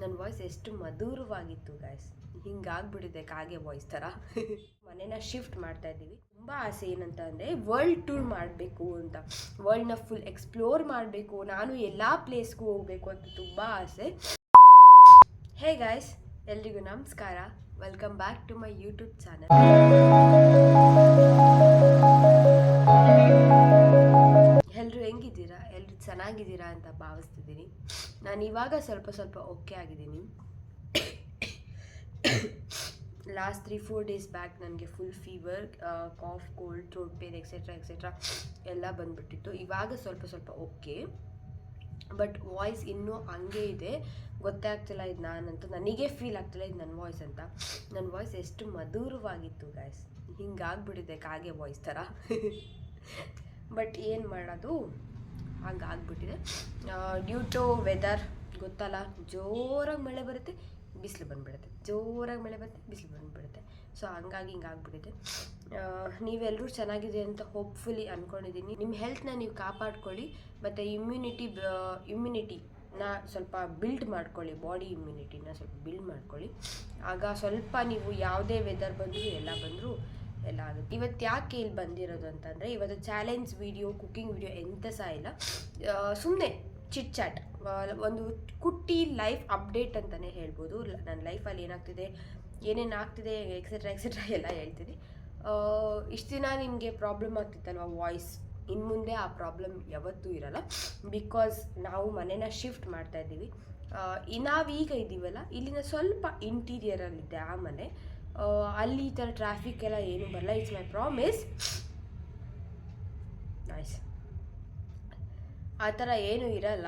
ನನ್ನ ವಾಯ್ಸ್ ಎಷ್ಟು ಮಧುರವಾಗಿತ್ತು ಗಾಯ್ಸ್. ಹಿಂಗಾಗ್ಬಿಟ್ಟಿದೆ ಕಾಗೆ ವಾಯ್ಸ್ ಥರ. ಮನೇನ ಶಿಫ್ಟ್ ಮಾಡ್ತಾ ಇದ್ದೀವಿ. ತುಂಬ ಆಸೆ ಏನಂತ ಅಂದರೆ ವರ್ಲ್ಡ್ ಟೂರ್ ಮಾಡಬೇಕು ಅಂತ, ವರ್ಲ್ಡ್ನ ಫುಲ್ ಎಕ್ಸ್ಪ್ಲೋರ್ ಮಾಡಬೇಕು, ನಾನು ಎಲ್ಲ ಪ್ಲೇಸ್ಗೂ ಹೋಗಬೇಕು ಅಂತ ತುಂಬ ಆಸೆ. ಹೇ ಗಾಯ್ಸ್, ಎಲ್ರಿಗೂ ನಮಸ್ಕಾರ. Welcome back to my YouTube channel. ಎಲ್ಲರೂ ಹೆಂಗಿದ್ದೀರಾ? ಎಲ್ಲರೂ ಚೆನ್ನಾಗಿದ್ದೀರಾ ಅಂತ ಭಾವಿಸ್ತಿದ್ದೀನಿ. ನಾನು ಇವಾಗ ಸ್ವಲ್ಪ ಓಕೆ ಆಗಿದ್ದೀನಿ. ಲಾಸ್ಟ್ 3-4 ಡೇಸ್ ಬ್ಯಾಕ್ ನನಗೆ full fever, cough, cold, throat pain etcetera ಎಲ್ಲ ಬಂದುಬಿಟ್ಟಿತ್ತು. ಇವಾಗ ಸ್ವಲ್ಪ ಓಕೆ, ಬಟ್ ವಾಯ್ಸ್ ಇನ್ನೂ ಹಂಗೆ ಇದೆ. ಗೊತ್ತೇ ಆಗ್ತಿಲ್ಲ ಇದು ನಾನಂತ, ನನಗೆ ಫೀಲ್ ಆಗ್ತಿಲ್ಲ ಇದು ನನ್ನ ವಾಯ್ಸ್ ಅಂತ. ನನ್ನ ವಾಯ್ಸ್ ಎಷ್ಟು ಮಧುರವಾಗಿತ್ತು ಗಾಯ್ಸ್, ಹಿಂಗಾಗ್ಬಿಟ್ಟಿದೆ ಕಾಗೆ ವಾಯ್ಸ್ ಥರ. ಬಟ್ ಏನು ಮಾಡೋದು, ಹಂಗಾಗ್ಬಿಟ್ಟಿದೆ. ಡ್ಯೂ ಟು ವೆದರ್ ಗೊತ್ತಲ್ಲ, ಜೋರಾಗಿ ಮಳೆ ಬರುತ್ತೆ, ಬಿಸಿಲು ಬಂದುಬಿಡುತ್ತೆ, ಜೋರಾಗಿ ಮಳೆ ಬರುತ್ತೆ, ಬಿಸಿಲು ಬಂದುಬಿಡುತ್ತೆ. ಸೊ ಹಂಗಾಗಿ ಹಿಂಗಾಗ್ಬಿಟ್ಟಿದೆ. ನೀವೆಲ್ಲರೂ ಚೆನ್ನಾಗಿದೆ ಅಂತ ಹೋಪ್ಫುಲಿ ಅಂದ್ಕೊಂಡಿದ್ದೀನಿ. ನಿಮ್ಮ ಹೆಲ್ತ್ನ ನೀವು ಕಾಪಾಡ್ಕೊಳ್ಳಿ, ಮತ್ತು ಇಮ್ಯುನಿಟಿನ ಸ್ವಲ್ಪ ಬಿಲ್ಡ್ ಮಾಡ್ಕೊಳ್ಳಿ, ಬಾಡಿ ಇಮ್ಯುನಿಟಿನ ಸ್ವಲ್ಪ ಬಿಲ್ಡ್ ಮಾಡ್ಕೊಳ್ಳಿ. ಆಗ ಸ್ವಲ್ಪ ನೀವು ಯಾವುದೇ ವೆದರ್ ಬಂದರೂ ಎಲ್ಲ ಆಗುತ್ತೆ. ಇವತ್ತು ಯಾಕೆ ಇಲ್ಲಿ ಬಂದಿರೋದು ಅಂತಂದರೆ, ಇವತ್ತು ಚಾಲೆಂಜ್ ವಿಡಿಯೋ, ಕುಕ್ಕಿಂಗ್ ವಿಡಿಯೋ ಎಂತ ಸಹ ಇಲ್ಲ, ಸುಮ್ಮನೆ ಚಿಟ್ ಚಾಟ್, ಒಂದು ಕುಟ್ಟಿ ಲೈಫ್ ಅಪ್ಡೇಟ್ ಅಂತಲೇ ಹೇಳ್ಬೋದು. ನನ್ನ ಲೈಫಲ್ಲಿ ಏನೇನು ಆಗ್ತಿದೆ ಎಕ್ಸೆಟ್ರಾ ಎಲ್ಲ ಹೇಳ್ತೀನಿ. ಇಷ್ಟು ದಿನ ನಿಮಗೆ ಪ್ರಾಬ್ಲಮ್ ಆಗ್ತಿತ್ತಲ್ವ ವಾಯ್ಸ್, ಇನ್ನು ಮುಂದೆ ಆ ಪ್ರಾಬ್ಲಮ್ ಯಾವತ್ತೂ ಇರಲ್ಲ. ಬಿಕಾಸ್ ನಾವು ಮನೇನ ಶಿಫ್ಟ್ ಮಾಡ್ತಾ ಇದ್ದೀವಿ. ನಾವೀಗ ಇದ್ದೀವಲ್ಲ, ಇಲ್ಲಿಂದ ಸ್ವಲ್ಪ ಇಂಟೀರಿಯರಲ್ಲಿದೆ ಆ ಮನೆ. ಅಲ್ಲಿ ಈ ಥರ ಟ್ರಾಫಿಕ್ ಎಲ್ಲ ಏನೂ ಬರಲ್ಲ. It's my promise. ನೈಸ್. ಆ ಥರ ಏನೂ ಇರಲ್ಲ.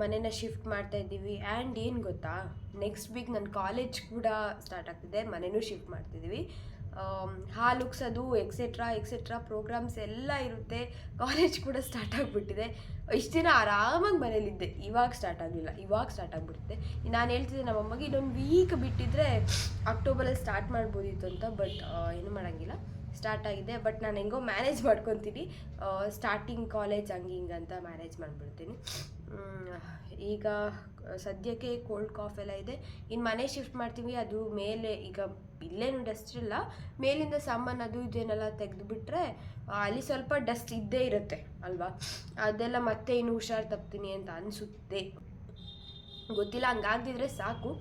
ಮನೇನ ಶಿಫ್ಟ್ ಮಾಡ್ತಾ ಇದ್ದೀವಿ. ಆ್ಯಂಡ್ ಏನು ಗೊತ್ತಾ, ನೆಕ್ಸ್ಟ್ ವೀಕ್ ನನ್ನ ಕಾಲೇಜ್ ಕೂಡ ಸ್ಟಾರ್ಟ್ ಆಗ್ತಿದೆ, ಮನೇನೂ ಶಿಫ್ಟ್ ಮಾಡ್ತಿದ್ದೀವಿ. ಹಾಲು ಉಗ್ಸೋದು ಎಕ್ಸೆಟ್ರಾ ಪ್ರೋಗ್ರಾಮ್ಸ್ ಎಲ್ಲ ಇರುತ್ತೆ. ಕಾಲೇಜ್ ಕೂಡ ಸ್ಟಾರ್ಟ್ ಆಗಿಬಿಟ್ಟಿದೆ. ಇಷ್ಟು ದಿನ ಆರಾಮಾಗಿ ಮನೇಲಿದ್ದೆ, ಇವಾಗ ಸ್ಟಾರ್ಟ್ ಆಗಲಿಲ್ಲ, ಇವಾಗ ಸ್ಟಾರ್ಟ್ ಆಗಿಬಿಡುತ್ತೆ. ನಾನು ಹೇಳ್ತಿದ್ದೆ ನಮ್ಮಮ್ಮಗೆ, ಇನ್ನೊಂದು ವೀಕ್ ಬಿಟ್ಟಿದ್ರೆ ಅಕ್ಟೋಬರಲ್ಲಿ ಸ್ಟಾರ್ಟ್ ಮಾಡ್ಬೋದಿತ್ತು ಅಂತ. ಬಟ್ ಏನು ಮಾಡೋಂಗಿಲ್ಲ, ಸ್ಟಾರ್ಟ್ ಆಗಿದೆ. ಬಟ್ ನಾನು ಹೆಂಗೋ ಮ್ಯಾನೇಜ್ ಮಾಡ್ಕೊತೀನಿ. ಸ್ಟಾರ್ಟಿಂಗ್ ಕಾಲೇಜ್ ಹಿಂಗೆ ಅಂತ ಮ್ಯಾನೇಜ್ ಮಾಡಿಬಿಡ್ತೀನಿ. ಈಗ ಸದ್ಯಕ್ಕೆ ಕೋಲ್ಡ್ ಕಾಫ್ ಎಲ್ಲ ಇದೆ. ಇನ್ನು ಮನೆ ಶಿಫ್ಟ್ ಮಾಡ್ತೀವಿ, ಅದು ಮೇಲೆ ಈಗ ಇಲ್ಲೇನು ಡಸ್ಟ್ ಇಲ್ಲ, ಮೇಲಿಂದ ಸಾಮಾನು ಅದು ಇದೇನೆಲ್ಲ ತೆಗೆದುಬಿಟ್ರೆ ಅಲ್ಲಿ ಸ್ವಲ್ಪ ಡಸ್ಟ್ ಇದ್ದೇ ಇರುತ್ತೆ ಅಲ್ವಾ, ಅದೆಲ್ಲ ಮತ್ತೆ ಇನ್ನು ಹುಷಾರು ತಪ್ತೀನಿ ಅಂತ ಅನಿಸುತ್ತೆ. ಗೊತ್ತಿಲ್ಲ, ಹಂಗಾಗ್ದಿದ್ರೆ ಸಾಕು.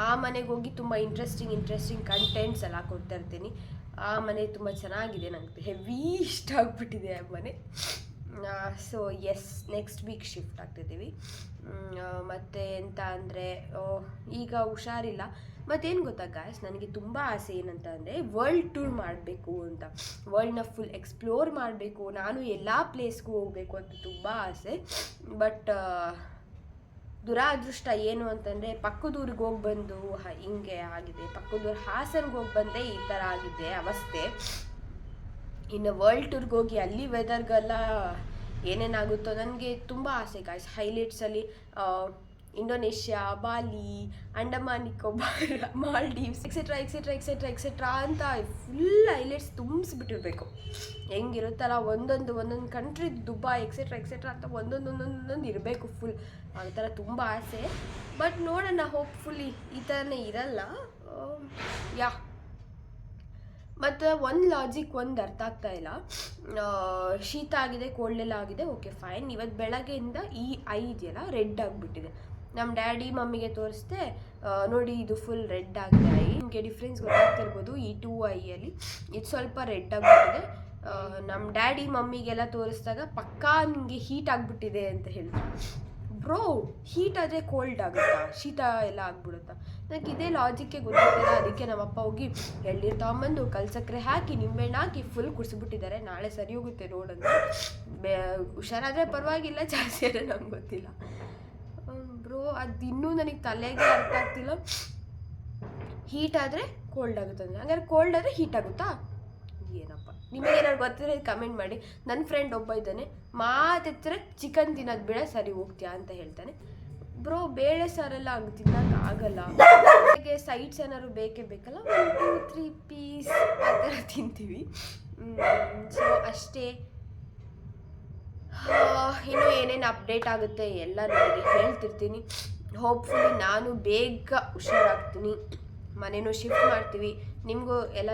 ಆ ಮನೆಗೆ ಹೋಗಿ ತುಂಬ ಇಂಟ್ರೆಸ್ಟಿಂಗ್ ಕಂಟೆಂಟ್ಸ್ ಎಲ್ಲ ಕೊಡ್ತಾ ಇರ್ತೀನಿ. ಆ ಮನೆ ತುಂಬ ಚೆನ್ನಾಗಿದೆ, ನನಗೆ ಹೆವಿ ಇಷ್ಟ ಆಗಿಬಿಟ್ಟಿದೆ ಆ ಮನೆ. So yes, next week shift ಆಗ್ತಿದ್ದೀವಿ. ಮತ್ತು ಎಂತ ಅಂದರೆ, ಈಗ ಹುಷಾರಿಲ್ಲ. ಮತ್ತೇನು ಗೊತ್ತಾ ಗಾಯ್ಸ್, ನನಗೆ ತುಂಬ ಆಸೆ ಏನಂತ ಅಂದರೆ ವರ್ಲ್ಡ್ ಟೂರ್ ಮಾಡಬೇಕು ಅಂತ, ವರ್ಲ್ಡ್ನ ಫುಲ್ ಎಕ್ಸ್ಪ್ಲೋರ್ ಮಾಡಬೇಕು, ನಾನು ಎಲ್ಲ ಪ್ಲೇಸ್ಗೂ ಹೋಗಬೇಕು ಅಂತ ತುಂಬ ಆಸೆ. ಬಟ್ ದುರಾದೃಷ್ಟ ಏನು ಅಂತಂದರೆ, ಪಕ್ಕದೂರಿಗೆ ಹೋಗಿ ಬಂದು ಹಿಂಗೆ ಆಗಿದೆ. ಪಕ್ಕದೂರು ಹಾಸನ್ಗೆ ಹೋಗಿ ಬಂದೆ, ಈ ಥರ ಆಗಿದೆ ಅವಸ್ಥೆ. ಇನ್ನು ವರ್ಲ್ಡ್ ಟೂರ್ಗೆ ಹೋಗಿ ಅಲ್ಲಿ ವೆದರ್ಗೆಲ್ಲ ಏನೇನಾಗುತ್ತೋ, ನನಗೆ ತುಂಬ ಆಸೆ ಗಾಯ್ಸ್. ಹೈಲೈಟ್ಸಲ್ಲಿ ಇಂಡೋನೇಷ್ಯಾ, ಬಾಲಿ, ಅಂಡಮಾನ್ ನಿಕೋಬಾರ್, ಮಾಲ್ಡೀವ್ಸ್ ಎಕ್ಸೆಟ್ರಾ ಅಂತ ಫುಲ್ ಹೈಲೈಟ್ಸ್ ತುಂಬಿಸ್ಬಿಟ್ಟಿರ್ಬೇಕು. ಹೆಂಗಿರುತ್ತಲ್ಲ, ಒಂದೊಂದು ಕಂಟ್ರಿ, ದುಬೈ ಎಕ್ಸೆಟ್ರಾ ಅಂತ ಒಂದೊಂದು ಇರಬೇಕು ಫುಲ್. ಆ ಥರ ತುಂಬ ಆಸೆ. ಬಟ್ ನೋಡೋಣ, ಹೋಪ್ಫುಲಿ ಈ ಥರನೇ ಇರಲ್ಲ. ಮತ್ತು ಒಂದು ಲಾಜಿಕ್ ಅರ್ಥ ಆಗ್ತಾ ಇಲ್ಲ. ಶೀತ ಆಗಿದೆ, ಕೋಲ್ಡ್ ಎಲ್ಲ ಆಗಿದೆ, ಓಕೆ ಫೈನ್. ಇವತ್ತು ಬೆಳಗ್ಗೆಯಿಂದ ಈ ಐ ಇದೆಯಲ್ಲ ರೆಡ್ ಆಗಿಬಿಟ್ಟಿದೆ. ನಮ್ಮ ಡ್ಯಾಡಿ ಮಮ್ಮಿಗೆ ತೋರಿಸ್ದೆ, ನೋಡಿ ಇದು ಫುಲ್ ರೆಡ್ ಆಗಿದೆ ಐ. ನಿಮಗೆ ಡಿಫ್ರೆನ್ಸ್ ಗೊತ್ತಾಗ್ತಿರ್ಬೋದು, ಈ 2 ಐಯಲ್ಲಿ ಇದು ಸ್ವಲ್ಪ ರೆಡ್ ಆಗಿಬಿಟ್ಟಿದೆ. ನಮ್ಮ ಡ್ಯಾಡಿ ಮಮ್ಮಿಗೆಲ್ಲ ತೋರಿಸಿದಾಗ ಪಕ್ಕಾ ನಿಮಗೆ ಹೀಟ್ ಆಗಿಬಿಟ್ಟಿದೆ ಅಂತ ಹೇಳಿದ್ರು. ಬ್ರೋ, ಹೀಟ್ ಆದರೆ ಕೋಲ್ಡ್ ಆಗುತ್ತಾ, ಶೀತ ಎಲ್ಲ ಆಗ್ಬಿಡುತ್ತಾ? ನನಗೆ ಇದೇ ಲಾಜಿಕ್ಕೆ ಗೊತ್ತಿಲ್ಲ. ಅದಕ್ಕೆ ನಮ್ಮಪ್ಪ ಹೋಗಿ ಎಳ್ನೀರು ತೊಗೊಂಬಂದು ಕಲ್ಸಕ್ಕರೆ ಹಾಕಿ ನಿಂಬೆಹಣ್ಣು ಹಾಕಿ ಫುಲ್ ಕುಡಿಸ್ಬಿಟ್ಟಿದ್ದಾರೆ. ನಾಳೆ ಸರಿ ಹೋಗುತ್ತೆ ನೋಡಂತ. ಹುಷಾರಾದರೆ ಪರವಾಗಿಲ್ಲ, ಜಾಸ್ತಿ ಆದರೆ ನಮ್ಗೆ ಗೊತ್ತಿಲ್ಲ. ಬ್ರೋ, ಅದು ಇನ್ನೂ ನನಗೆ ತಲೆಗೆ ಅರ್ಥ ಆಗ್ತಿಲ್ಲ. ಹೀಟ್ ಆದರೆ ಕೋಲ್ಡ್ ಆಗುತ್ತೆ ಅಂದರೆ, ಹಂಗಾದ್ರೆ ಕೋಲ್ಡ್ ಆದರೆ ಹೀಟ್ ಆಗುತ್ತಾ? ಏನಪ್ಪ, ನಿಮಗೇನಾದ್ರು ಗೊತ್ತಿದ್ರೆ ಕಮೆಂಟ್ ಮಾಡಿ. ನನ್ನ ಫ್ರೆಂಡ್ ಒಬ್ಬ ಇದ್ದಾನೆ, ಮಾತೆತ್ತರೆ ಚಿಕನ್ ತಿನ್ನೋದು ಬೇಡ, ಸರಿ ಹೋಗ್ತೀಯಾ ಅಂತ ಹೇಳ್ತಾನೆ. ಬ್ರೋ, ಬೇಳೆ ಸಾರೆಲ್ಲ ಹಂಗೆ ತಿನ್ನೋಕ್ಕಾಗಲ್ಲ. ಹಾಗೆ ಸೈಡ್ಸ್ ಏನಾದ್ರು ಬೇಕಲ್ಲ, 1, 2, 3 ಪೀಸ್ ಆ ಥರ ತಿಂತೀವಿ. ಸೊ ಅಷ್ಟೇ. ಇನ್ನೂ ಏನೇನು ಅಪ್ಡೇಟ್ ಆಗುತ್ತೆ ಎಲ್ಲ ನನಗೆ ಹೇಳ್ತಿರ್ತೀನಿ. ಹೋಪ್ಫುಲಿ ನಾನು ಬೇಗ ಹುಷಾರಾಗ್ತೀನಿ, ಮನೆಯೂ ಶಿಫ್ಟ್ ಮಾಡ್ತೀವಿ. ನಿಮಗೂ ಎಲ್ಲ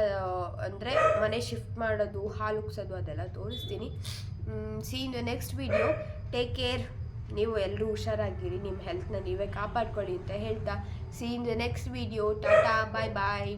ಅಂದರೆ ಮನೆ ಶಿಫ್ಟ್ ಮಾಡೋದು, ಹಾಲು ಉಗ್ಸೋದು ಅದೆಲ್ಲ ತೋರಿಸ್ತೀನಿ. See in the next video. Take care. ನೀವು ಎಲ್ಲರೂ ಹುಷಾರಾಗಿರಿ, ನಿಮ್ಮ ಹೆಲ್ತ್ನ ನೀವೇ ಕಾಪಾಡ್ಕೊಳ್ಳಿ ಅಂತ ಹೇಳ್ತಾ see in the next video. ಟಾಟಾ, ಬಾಯ್ ಬಾಯ್.